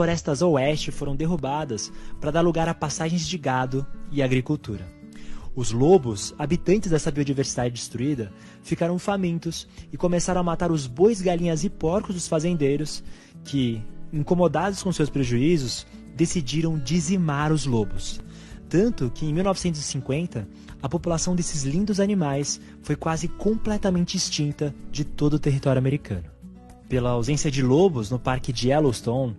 florestas a oeste foram derrubadas para dar lugar a passagens de gado e agricultura. Os lobos, habitantes dessa biodiversidade destruída, ficaram famintos e começaram a matar os bois, galinhas e porcos dos fazendeiros que, incomodados com seus prejuízos, decidiram dizimar os lobos. Tanto que, em 1950, a população desses lindos animais foi quase completamente extinta de todo o território americano. Pela ausência de lobos no parque de Yellowstone,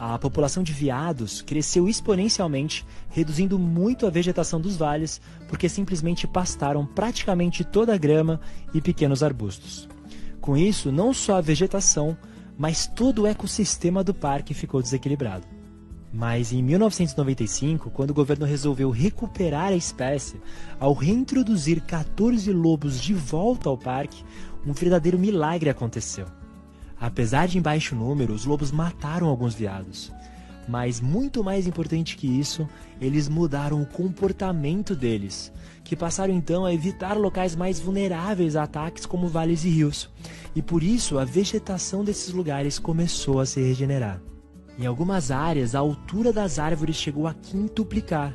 a população de veados cresceu exponencialmente, reduzindo muito a vegetação dos vales, porque simplesmente pastaram praticamente toda a grama e pequenos arbustos. Com isso, não só a vegetação, mas todo o ecossistema do parque ficou desequilibrado. Mas em 1995, quando o governo resolveu recuperar a espécie, ao reintroduzir 14 lobos de volta ao parque, um verdadeiro milagre aconteceu. Apesar de em baixo número, os lobos mataram alguns veados. Mas muito mais importante que isso, eles mudaram o comportamento deles, que passaram então a evitar locais mais vulneráveis a ataques como vales e rios. E por isso a vegetação desses lugares começou a se regenerar. Em algumas áreas, a altura das árvores chegou a quintuplicar.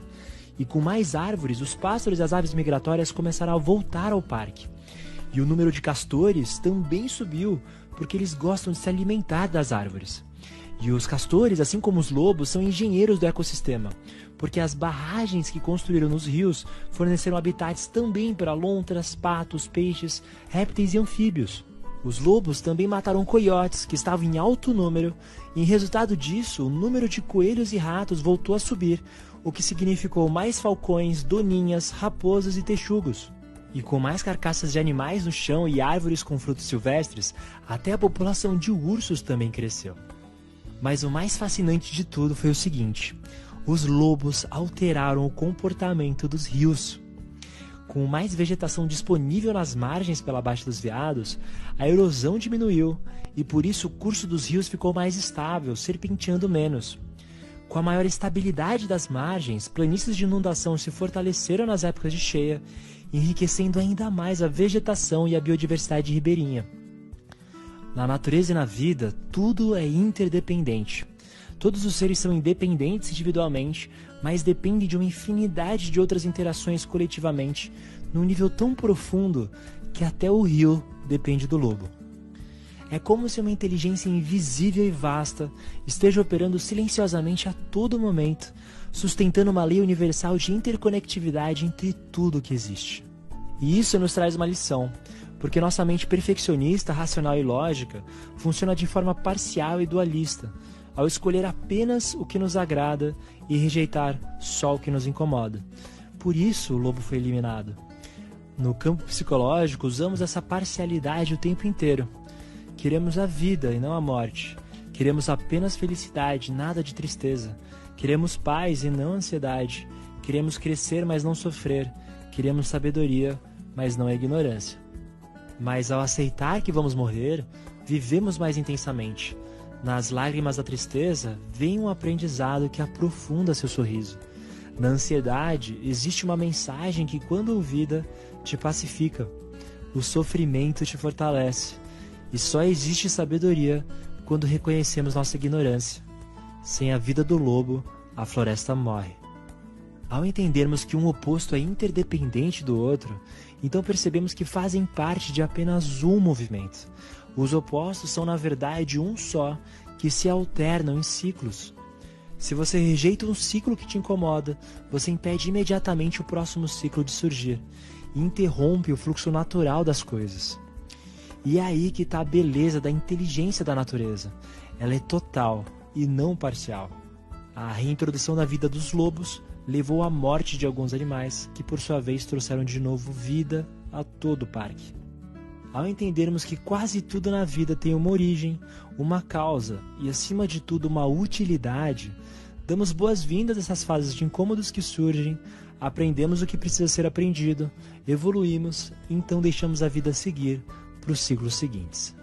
E com mais árvores, os pássaros e as aves migratórias começaram a voltar ao parque. E o número de castores também subiu, porque eles gostam de se alimentar das árvores. E os castores, assim como os lobos, são engenheiros do ecossistema, porque as barragens que construíram nos rios forneceram habitats também para lontras, patos, peixes, répteis e anfíbios. Os lobos também mataram coiotes, que estavam em alto número, e em resultado disso, o número de coelhos e ratos voltou a subir, o que significou mais falcões, doninhas, raposas e texugos. E com mais carcaças de animais no chão e árvores com frutos silvestres, até a população de ursos também cresceu. Mas o mais fascinante de tudo foi o seguinte: os lobos alteraram o comportamento dos rios. Com mais vegetação disponível nas margens pela baixa dos veados, a erosão diminuiu e por isso o curso dos rios ficou mais estável, serpenteando menos. Com a maior estabilidade das margens, planícies de inundação se fortaleceram nas épocas de cheia, enriquecendo ainda mais a vegetação e a biodiversidade ribeirinha. Na natureza e na vida, tudo é interdependente. Todos os seres são independentes individualmente, mas dependem de uma infinidade de outras interações coletivamente, num nível tão profundo que até o rio depende do lobo. É como se uma inteligência invisível e vasta esteja operando silenciosamente a todo momento, sustentando uma lei universal de interconectividade entre tudo que existe. E isso nos traz uma lição, porque nossa mente perfeccionista, racional e lógica funciona de forma parcial e dualista, ao escolher apenas o que nos agrada e rejeitar só o que nos incomoda. Por isso o lobo foi eliminado. No campo psicológico, usamos essa parcialidade o tempo inteiro. Queremos a vida e não a morte. Queremos apenas felicidade, nada de tristeza. Queremos paz e não ansiedade. Queremos crescer, mas não sofrer. Queremos sabedoria, mas não a ignorância. Mas ao aceitar que vamos morrer, vivemos mais intensamente. Nas lágrimas da tristeza, vem um aprendizado que aprofunda seu sorriso. Na ansiedade, existe uma mensagem que, quando ouvida, te pacifica. O sofrimento te fortalece. E só existe sabedoria quando reconhecemos nossa ignorância. Sem a vida do lobo, a floresta morre. Ao entendermos que um oposto é interdependente do outro, então percebemos que fazem parte de apenas um movimento. Os opostos são, na verdade, um só, que se alternam em ciclos. Se você rejeita um ciclo que te incomoda, você impede imediatamente o próximo ciclo de surgir e interrompe o fluxo natural das coisas. E é aí que está a beleza da inteligência da natureza. Ela é total e não parcial. A reintrodução da vida dos lobos levou à morte de alguns animais, que por sua vez trouxeram de novo vida a todo o parque. Ao entendermos que quase tudo na vida tem uma origem, uma causa e, acima de tudo, uma utilidade, damos boas-vindas a essas fases de incômodos que surgem, aprendemos o que precisa ser aprendido, evoluímos e então deixamos a vida seguir para os ciclos seguintes.